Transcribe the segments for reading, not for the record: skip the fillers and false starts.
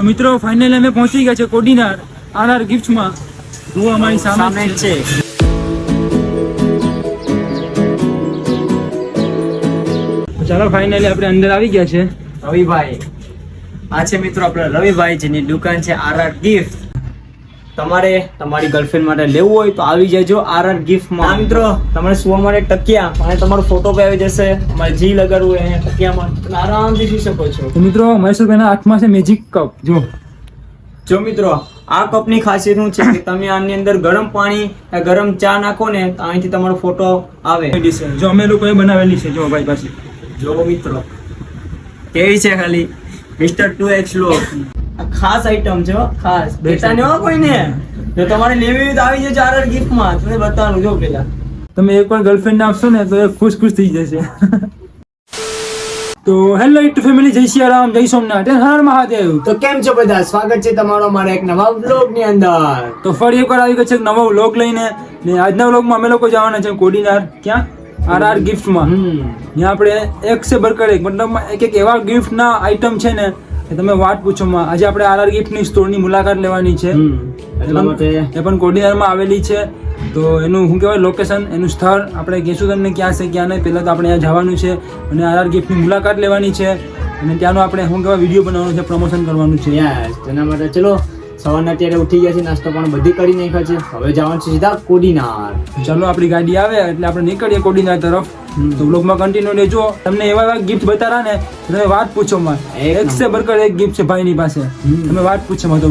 તો મિત્રો ફાઇનલી અમે પહોંચી ગયા છે કોડીનાર આરઆર ગિફ્ટ્સમાં. જો અમારી સામે જ છે. ચાલો ફાઇનલી આપણે અંદર આવી ગયા છે. રવિભાઈ આ છે મિત્રો આપણે રવિભાઈ જેની દુકાન છે આરઆર ગિફ્ટ. તમારે તમારી ગર્લફ્રેન્ડ માટે લેવું હોય તો આવી જજો આરઆર ગિફ્ટમાં. મિત્રો તમારે સુવા માટે તકિયા અને તમારો ફોટો પણ આવી જશે. તમારે જી લગાડવું હોય અહીંયા તકિયામાં તમે આરામથી સુઈ શકો છો. તો મિત્રો મહેશભાઈના હાથમાં છે મેજિક કપ. જો મિત્રો આ કપની ખાસિયત શું છે કે તમે આની અંદર ગરમ પાણી ગરમ ચા નાખો ને તો અહીંથી તમારો ફોટો આવે. જો અમે લોકોએ બનાવેલી છે. જો ભાઈ પાસે જો મિત્રો કેવી છે ખાલી મિસ્ટર 2x લો. આ ખાસ આઈટમ છે હો, ખાસ બેટા ને હો કોઈને. જો તમારે લેવી હોય તો આવી જજો આરઆર ગિફ્ટમાં. તમને બતાવવાનું જો પેલા તમે એકવાર ગર્લફ્રેન્ડ ને આપશો ને તો એ ખુશ થઈ જશે. તો હેલો યુટ્યુબ ફેમિલી, જય સિયારામ, જય સોમનાથ, હર મહાદેવ. તો કેમ છો બધા? સ્વાગત છે તમારો અમારા એક નવા વ્લોગ ની અંદર. તો ફરી એકવાર આવી ગયો છે એક નવો વ્લોગ લઈને. ને આજના વ્લોગમાં અમે લોકો જવાના છે કોડીનાર. ક્યાં? આરઆર ગિફ્ટમાં. ત્યાં આપણે એક સે બરકર એક મતલબ એક એવા ગિફ્ટના આઈટમ છે ને કે તમે વાત પૂછો માં. આજે આપણે આરઆર ગિફ્ટની સ્ટોરની મુલાકાત લેવાની છે. એટલા માટે એ પણ કોડીનારમાં આવેલી છે. તો એનું શું કહેવાય લોકેશન, એનું સ્થળ આપણે કહીશું તમને ક્યાં છે ક્યાં નહીં. પહેલાં તો આપણે ત્યાં જવાનું છે અને આરઆર ગિફ્ટની મુલાકાત લેવાની છે અને ત્યાંનો આપણે શું કહેવાય વિડીયો બનાવવાનો છે, પ્રમોશન કરવાનું છે. તેના માટે ચલો સવારના અત્યારે ઉઠી ગયા છે, નાસ્તો પણ બધી કરી નાખ્યા છે. હવે જવાનું છે સીધા કોડીનાર. ચાલો આપણી ગાડી આવે એટલે આપણે નીકળીએ કોડીનાર તરફ. તો બ્લોગમાં કન્ટિન્યુ રહેજો. તમને એવા એવા ગિફ્ટ બતારા ને તમે વાત પૂછો માં. એક સે બરકર એક ગિફ્ટ છે ભાઈની પાસે. તમે વાત પૂછો માં.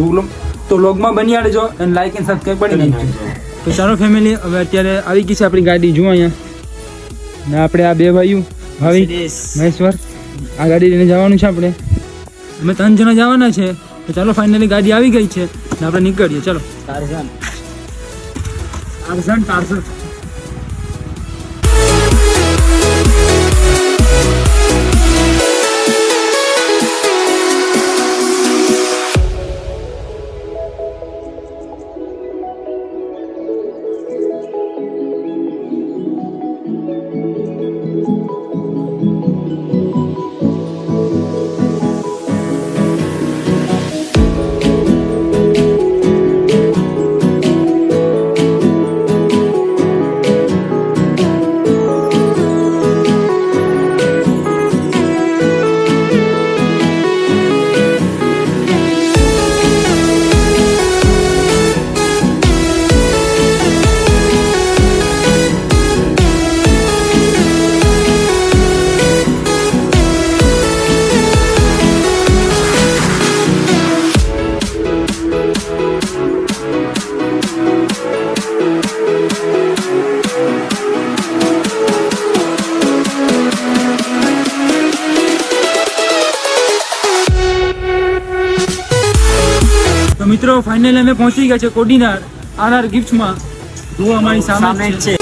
તો બ્લોગમાં બની આવજો અને લાઈક એન્ડ સબસ્ક્રાઇબ કરી નાખજો. તો ચાલો ફેમિલી, હવે અત્યારે આવી ગઈ છે આપણી ગાડી. જુઓ અહીંયા ને આપણે આ બે ભાઈઓ ભાવિક મહેશ્વર આ ગાડી લઈને જવાનું છે. આપણે અમે 3 જણા જવાના છે. તો ચાલો ફાઇનલી ગાડી આવી ગઈ છે ને આપણે નીકળીએ. ચલો ટારઝન. તો મિત્રો ફાઇનલી અમે પહોંચી ગયા છે કોડીનાર આરઆર ગિફ્ટમાં. જો અમારી સામે જ છે.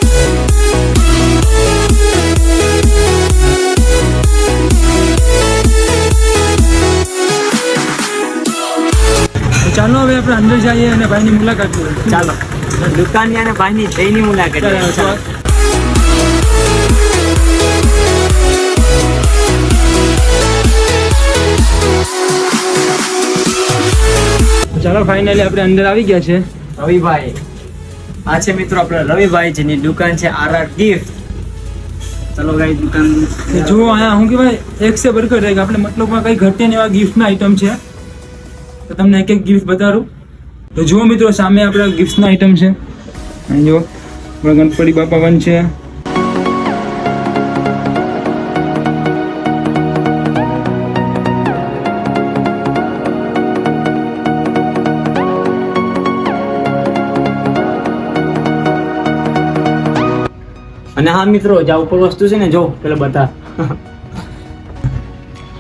તો ચાલો હવે આપણે અંદર જઈએ અને ભાઈની મુલાકાત કરીએ. ચાલો દુકાનની અને ભાઈની બેયની મુલાકાત લઈએ. ચાલો. ચાલો ફાઇનલી આપણે અંદર આવી ગયા છે. રવિભાઈ આ છે મિત્રો આપણે રવિભાઈ જેની દુકાન છે આરઆર ગિફ્ટ. ચલો ગાઈ દુકાન જો અહીંયા શું કહેવાય એક સે બરકર એક આપણે મતલબમાં કઈ ઘટે ને એવા ગિફ્ટના આઈટમ છે. તો તમને એક એક ગિફ્ટ બતાવું. તો જુઓ મિત્રો સામે આપણા ગિફ્ટના આઈટમ છે. અહીં જો ગણપતિ બાપા પણ છે. અને હા મિત્રો જ્યાં ઉપર વસ્તુ છે ને જો પેલા બતા.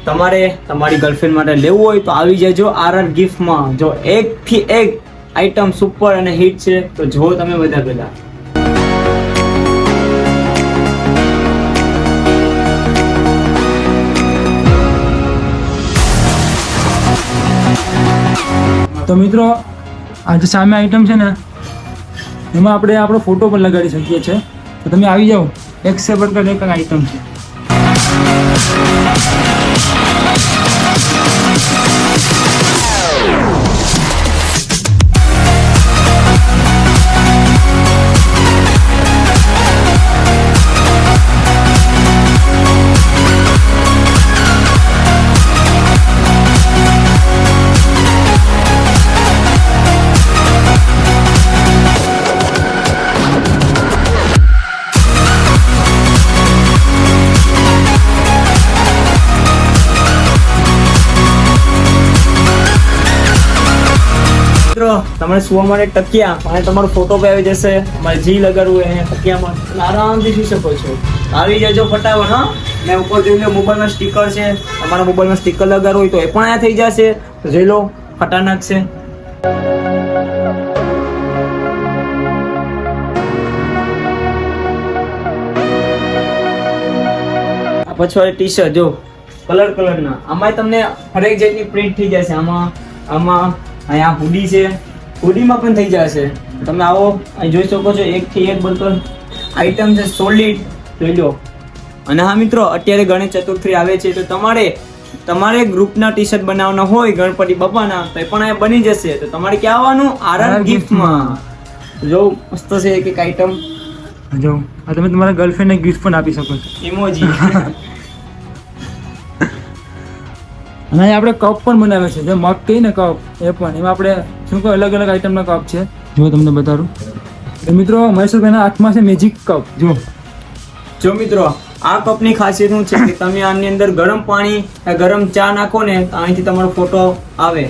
તમારે તમારી ગર્લફ્રેન્ડ માટે લેવું હોય તો આવી જજો આરઆર ગિફ્ટમાં. જો એક થી એક આઈટમ સુપર અને હિટ છે. તો જો તમે બધા પેલા તો મિત્રો આ જે સામે આઈટમ છે ને એમાં આપણે આપણો ફોટો પણ લગાડી શકીએ છીએ. તો તમે આવી જાઓ. એક સે બરકર એક આઈટમ છે. મિત્રો તમારે સુવા માટે તકિયા અને તમારો ફોટો બી આવી જશે, તમારે જી લગાડવું હોય અહીંયા તકિયામાં તમે આરામથી સુઈ શકો છો. આવી જજો ફટાફટ. હા, ને ઉપર જોઈ લો મોબાઈલમાં સ્ટીકર છે, તમારા મોબાઈલમાં સ્ટીકર લગાડવું હોય તો એ પણ અહીંયા થઈ જશે. તો જોઈ લો, ખતરનાક છે. પછવાડી ટી શર્ટ જો કલરના, આમાં તમને હરેક જાતની પ્રિન્ટ થઈ જશે. આમાં અહીંયા હુડી છે, હુડીમાં પણ થઈ જશે. તમે આવો અહીં જોઈ શકો છો, 1 થી 1 બલ્કર આઈટમ છે, સોલિડ જોઈ લો. અને હા મિત્રો, અત્યારે ગણેશ ચતુર્થી આવે છે તો તમારે ગ્રુપના ટી શર્ટ બનાવવાના હોય ગણપતિ બાપાના તો એ પણ અહીંયા બની જશે. તો તમારે ક્યાં આવવાનું? આરઆર ગિફ્ટમાં. જો મસ્ત છે એક આઈટમ જો આ તમે તમારા ગર્લફ્રેન્ડને ગિફ્ટ પણ આપી શકો છો. ઇમોજી. અને અહીં આપણે કપ પણ બનાવે છે, જે મગ કહીએ ને કપ, એ પણ એમાં આપણે શું કહે અલગ અલગ આઈટમના કપ છે. જો તમને બતાડું તો મિત્રો, મહેશભાઈના હાથમાં છે મેજિક કપ. જો મિત્રો, આ કપની ખાસિયત શું છે કે તમે આની અંદર ગરમ પાણી ગરમ ચા નાખો ને તો અહીંથી તમારો ફોટો આવે.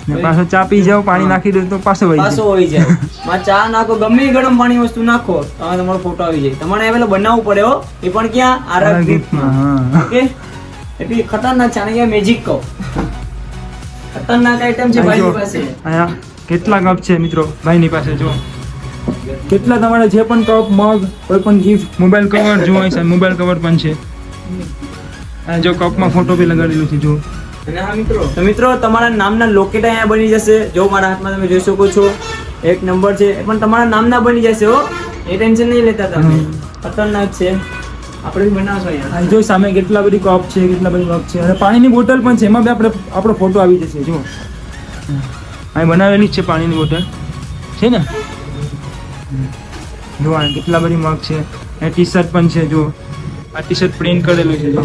ને પાછો ચા પી જાવ, પાણી નાખી દો તો પાછો વહી જાય. માં ચા નાખો, ગમે એ ગરમ પાણી વસ્તુ નાખો તો તમારો ફોટો આવી જાય. તમારે હવે બનાવવું પડે હો, એ પણ ક્યાં? આરઆર ગિફ્ટમાં. ઓકે, એટલે ખતરનાક છે. આને મેજિક કહો, ખતરનાક આઈટમ છે ભાઈની પાસે. અહીંયા કેટલા કપ છે મિત્રો ભાઈની પાસે. જો કેટલા તમારે જે પણ કપ, મગ, કોઈ પણ ગિફ્ટ, મોબાઈલ કવર જો અહીં મોબાઈલ કવર પણ છે. અને જો કપમાં ફોટો બી લગાડેલું છે. જો અને હા મિત્રો, તો મિત્રો તમારા નામના લોકેટ અહીંયા બની જશે. જો મારા હાથમાં તમે જોઈ શકો છો, 1 નંબર છે, એ પણ તમારા નામના બની જશે હો, એ ટેન્શન નહીં લેતા તમે. ખતરનાક છે. આપણે બી બનાવશો અહીંયા. જો સામે કેટલા બધી કપ છે, કેટલા બધી કપ છે, અને પાણીની બોટલ પણ છે, એમાં બી આપણો ફોટો આવી જશે. જો અહીં બનાવેલી જ છે પાણીની બોટલ છે ને. જો આ કેટલા બધી મગ છે, એ ટી શર્ટ પણ છે. જો આ ટી શર્ટ પ્રિન્ટ કરેલું છે. જો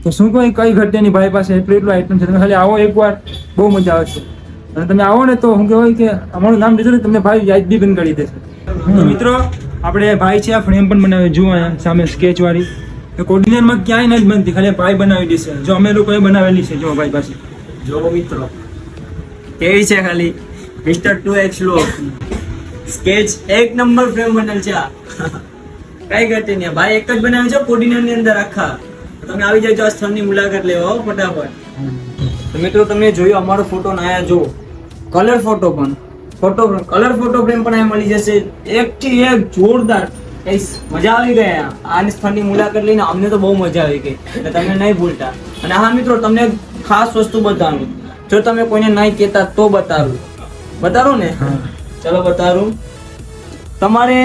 તો શું કોઈ કઈ ઘટે નહીં ભાઈ પાસે, એટલું આઈટમ છે. તમે ખાલી આવો એકવાર, બહુ મજા આવશે. અને તમે આવો ને તો શું કહેવાય કે અમારું નામ લીધું ને તમને ભાઈ યાદ બી બંધ કરી દેશે. મિત્રો આપણે ભાઈ છે, આ ફ્રેમ પણ બનાવે. જુઓ અહીંયા સામે સ્કેચ વાળી, તો કોર્ડિનેટમાં ક્યાંય નથી બનતી, ખાલી ભાઈ બનાવી દેશે. જો અમે લોકોએ બનાવેલી છે. જો ભાઈ પાસે જો મિત્રો કેવી છે, ખાલી મિસ્ટર 2x લો સ્કેચ 1 નંબર ફ્રેમ બનેલ છે. કઈ ઘટે નહીં, ભાઈ એક જ બનાવે છે કોર્ડિનેટની અંદર આખા. તમે આવી જાજો આ સ્થળની મુલાકાત લેવા ફટાફટ. તો મિત્રો તમે જોયો અમારો ફોટો ને આયા જો કલર ફોટો પણ કલર ફોટો ફ્રેમ પણ અહીંયા મળી જશે. 1 થી 1 જોરદાર. મજા આવી ગઈ. આની સ્થળની મુલાકાત લઈને અમને તો બહુ મજા આવી ગઈ, એટલે તમે નહીં ભૂલતા. અને હા મિત્રો, તમને ખાસ વસ્તુ બતાવું. જો તમે કોઈને નહીં કહેતા તો બતાવું ને. ચલો બતાવું. તમારે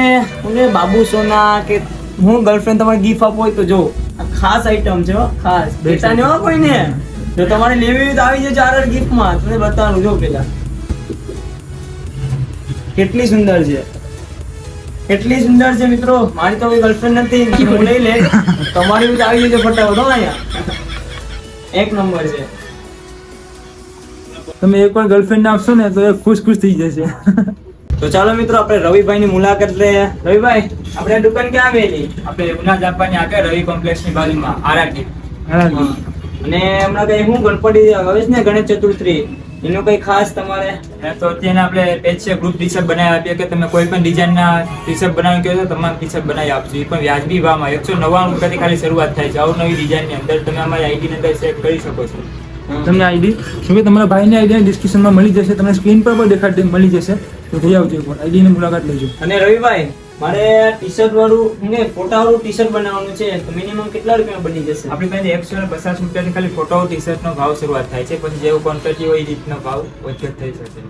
બાબુ સોના કે હું ગર્લફ્રેન્ડ તમારે ગિફ્ટ આપો હોય તો જો આ ખાસ આઈટમ છે. ખાસ બેટા ને કોઈને જો તમારે લેવી હોય તો આવી જજો આરઆર ગિફ્ટમાં. તમને બતાવું. જો પેલા કેટલી સુંદર છે, કેટલી સુંદર છે મિત્રો. મારી તો કોઈ ગર્લફ્રેન્ડ નથી, હું લઈ લે. તમારી બી આવી જજો ફટાફટ. અહીંયા 1 નંબર છે. તમે એકવાર ગર્લફ્રેન્ડ આપશો ને તો એ ખુશ થઈ જશે. તો ચાલો મિત્રો, આપણે રવિભાઈ ની મુલાકાત લઈએ. રવિભાઈ, આપણે દુકાન ક્યાં આવેલી? આપણે ઉના જાપાની આગળ રવિ કોમ્પ્લેક્સ ની બાજુમાં આરઆર ગિફ્ટ. અને હમણાં કઈ હું ગણપતિ આવે છે ને, ગણેશ ચતુર્થી, એનું કઈ ખાસ તમારે? તો અત્યારે આપણે પેજ છે, ગ્રુપ ટી શર્ટ બનાવી આપીએ કે તમે કોઈ પણ ડિઝાઇન ના ટી શર્ટ બનાવી કહો તો તમામ ટી શર્ટ બનાવી આપશું. એ પણ વ્યાજબી ભાવમાં 199 રૂપિયાથી ખાલી શરૂઆત થાય છે. અવનવી ડિઝાઇન ની અંદર તમે અમારી આઈડી ની અંદર સેટ કરી શકો છો. તમને આઈડી શું કે તમારા ભાઈની આઈડી ડિસ્ક્રિપ્શનમાં મળી જશે. તમને સ્ક્રીન પર દેખાડી મળી જશે. તો જઈ આવજો એકવાર, આઈડી ની મુલાકાત લેજો. અને રવિભાઈ, મારે ટી શર્ટ વાળું ફોટા વાળું ટી શર્ટ બનાવવાનું છે, તો મિનિમમ કેટલા રૂપિયા બની જશે? આપણી પાસે 150 રૂપિયાથી ખાલી ફોટો ટી શર્ટ નો ભાવ શરૂઆત થાય છે. પછી જેવું ક્વોન્ટિટી હોય એ રીતનો ભાવ વધઘટ થઈ શકે.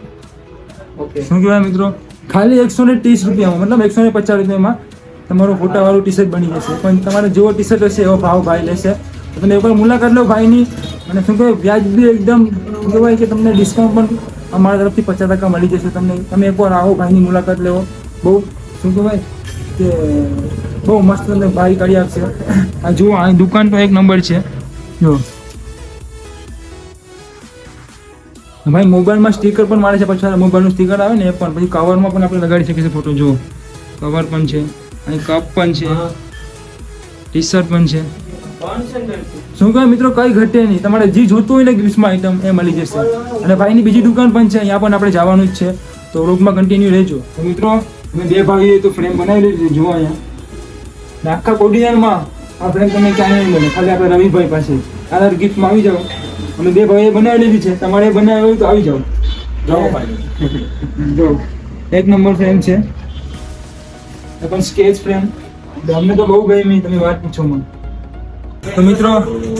ઓકે, શું કહેવાય મિત્રો, ખાલી 130 રૂપિયામાં, મતલબ 150 રૂપિયામાં તમારું ફોટા વાળું ટી શર્ટ બની જશે. પણ તમારે જેવો ટી શર્ટ હશે એવો ભાવ ભાઈ લેશે. તો તમે એકવાર મુલાકાત લો ભાઈની. અને શું કહેવાય, વ્યાજબી એકદમ કહેવાય કે તમને ડિસ્કાઉન્ટ પણ અમારા તરફથી 50% મળી જશે તમને. તમે એકવાર આવો, ભાઈની મુલાકાત લેવો. બહુ શું કહેવાય કે બહુ મસ્ત તમને ભાઈ કાઢી આપશે. આ જુઓ, આ દુકાન તો 1 નંબર છે. જો ભાઈ મોબાઈલમાં સ્ટીકર પણ મારે છે. પછી મોબાઈલનું સ્ટીકર આવે ને એ પણ, પછી કવરમાં પણ આપણે લગાડી શકીએ છીએ ફોટો. જુઓ કવર પણ છે, અહીં કપ પણ છે, ટી શર્ટ પણ છે. શું કહે મિત્રો, કઈ ઘટે નહીં. તમારે જે જોતું હોય ને ગિફ્ટમાં આઈટમ એ મળી જશે. અને ભાઈની બીજી દુકાન પણ છે, અહીંયા પણ આપણે જવાનું જ છે, તો વ્લોગમાં કન્ટિન્યુ રહેજો. તો મિત્રો અમે બે ભાઈએ તો ફ્રેમ બનાવી લીધી, જુઓ અહીંયા. ને આખા કોડિયારમાં આ ફ્રેમ તમને ક્યાંય નહીં મળે, ખાલી આપણે રવિભાઈ પાસે. આધાર ગિફ્ટમાં આવી જાઓ. અમે બે ભાઈએ બનાવી લીધી છે, તમારે બનાવી હોય તો આવી જાઓ. જો એક નંબર ફ્રેમ છે, એ પણ સ્કેચ ફ્રેમ. અમને તો બહુ ગમી, તમે વાત પૂછો મને. તો મિત્રો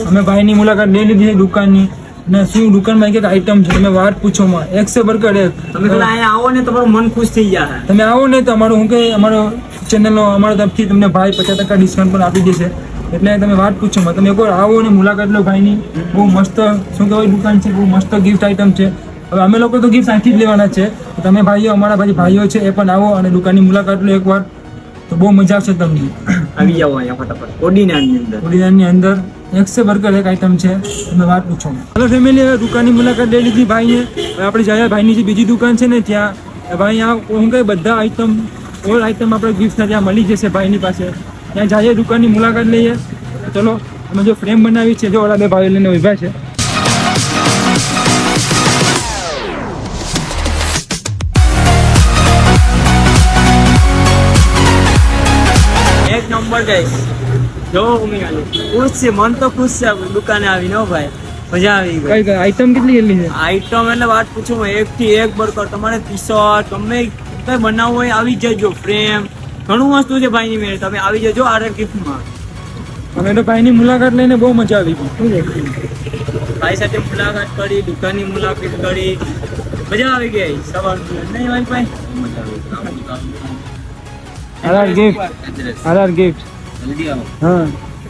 અમે ભાઈની મુલાકાત લઈ લીધી છે દુકાનની, અને શું દુકાનમાં એક આઈટમ છે, તમે વાત પૂછો માં, એક સે બરકર એક. તમે પેલા અહીંયા આવો ને તમારું મન ખુશ થઈ જાય. તમે આવો ને તો અમારું શું કે અમારો ચેનલનો અમારા તરફથી તમને ભાઈ 50% ડિસ્કાઉન્ટ પણ આપી દેશે. એટલે તમે વાત પૂછો માં, તમે એકવાર આવો ને મુલાકાત લો ભાઈની. બહુ મસ્ત શું કહેવાય દુકાન છે, બહુ મસ્ત ગિફ્ટ આઈટમ છે. હવે અમે લોકો તો ગિફ્ટ અહીંથી જ લેવાના છે, તમે ભાઈઓ અમારા ભાઈઓ છે એ પણ આવો અને દુકાનની મુલાકાત લો એકવાર, તો બહુ મજા આવશે તમને. આવી જાઓ અહીંયા ફટાફટ કોડીનારની અંદર. કોડીનારની અંદર એક સે બર્ગર એક આઈટમ છે, તમે વાત પૂછો. હેલો ફેમિલી, હવે દુકાનની મુલાકાત લઈ લીધી ભાઈને. હવે આપણે જઈએ ભાઈની જે બીજી દુકાન છે ને ત્યાં. ભાઈ આ હું કઈ બધા આઈટમ ઓલ આઈટમ આપણે ગિફ્ટ ત્યાં મળી જશે ભાઈની પાસે. ત્યાં જઈએ દુકાનની મુલાકાત લઈએ. ચલો, અમે જો ફ્રેમ બનાવી છે, જો ઓલા બે ભાઈ લઈને ઉભા છે. એક નંબર ગાઈસ, જો ખુશ છે, મન તો ખુશ છે. આપણે દુકાને આવીને હો ભાઈ, મજા આવી ગઈ. કઈ આઈટમ કેટલી છે? આઈટમ એટલે વાત પૂછો, એક થી એક બર્ગર, તમારે ટી શર્ટ ગમે કઈ બનાવવું હોય આવી જજો. ફ્રેમ ઘણું વસ્તુ છે ભાઈની મેળે, તમે આવી જજો આરઆર ગિફ્ટમાં. અમે તો ભાઈની મુલાકાત લઈને બહુ મજા આવી ગઈ. ભાઈ સાથે મુલાકાત કરી, દુકાનની મુલાકાત કરી, મજા આવી ગઈ. સવાર નહીં ભાઈ ભાઈ, આરઆર ગિફ્ટ, આરઆર ગિફ્ટ. હા,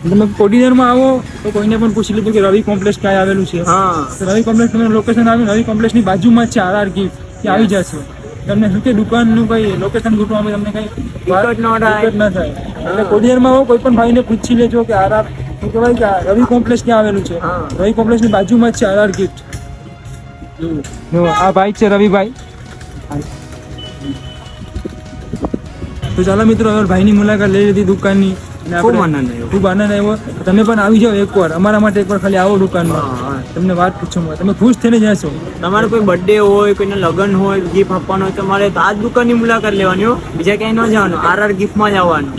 તમે કોડીનારમાં આવો તો કોઈને પણ પૂછી લીધું કે રવિ કોમ્પ્લેક્સ ક્યાં આવેલું છે. હા, તો રવિ કોમ્પ્લેક્સ તમે લોકેશન આવ્યું, રવિ કોમ્પ્લેક્સની બાજુમાં જ છે આરઆર ગિફ્ટ, ત્યાં આવી જશે. તમને શું કે દુકાનનું કઈ લોકેશન ગોઠવામાં તમને કઈ દિક્કત ન થાય. દિક્કત ન થાય. એટલે કોડિયારમાં આવો, કોઈ પણ ભાઈને પૂછી લેજો કે આરઆર શું કહેવાય કે આ રવિ કોમ્પ્લેક્સ ક્યાં આવેલું છે. હા. રવિ કોમ્પ્લેક્સની બાજુમાં જ છે આરઆર ગિફ્ટ. જો આ ભાઈ છે રવિભાઈ. તો ચાલો મિત્રો, હવે ભાઈની મુલાકાત લઈ લીધી દુકાનની. અને ખૂબ આપણે આનંદ આવ્યો. ખૂબ આનંદ આવ્યો. તમે પણ આવી જાઓ એકવાર, અમારા માટે એકવાર ખાલી આવો દુકાનમાં. હા. તમને વાત પૂછો, તમે ખુશ થઈને જશો. તમારે કોઈ બર્થડે હોય, કોઈને લગ્ન હોય, ગિફ્ટ આપવાનો હોય, તમારે તો આ જ દુકાનની મુલાકાત લેવાની હો, બીજા ક્યાંય ન જવાનું, આરઆર ગિફ્ટમાં જ આવવાનું.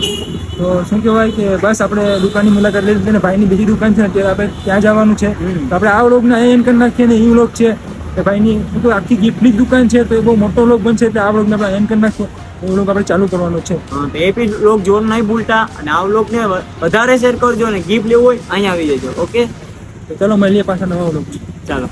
તો શું કહેવાય કે બસ આપણે દુકાનની મુલાકાત લઈ લીધી ને ભાઈની બીજી દુકાન છે ને ત્યારે આપણે ત્યાં જવાનું છે. તો આપણે આ વ્લોગને અહીંયા એન્ડ કરી નાખીએ ને એ વ્લોગ છે કે ભાઈની શું કહેવાય આખી ગિફ્ટની જ દુકાન છે, તો એ બહુ મોટો વ્લોગ બનશે. એટલે આ વ્લોગને આપણે એન્ડ કરી નાખીએ, એ વ્લોગ આપણે ચાલુ કરવાનો છે. હા, તો એ બી લોક જોર નહીં ભૂલતા, અને આ લોક ને વધારે શેર કરજો, અને ગિફ્ટ લેવું હોય અહીંયા આવી જજો. ઓકે, તો ચલો મળીએ પાછા નવા વ્લોગ. ચાલો.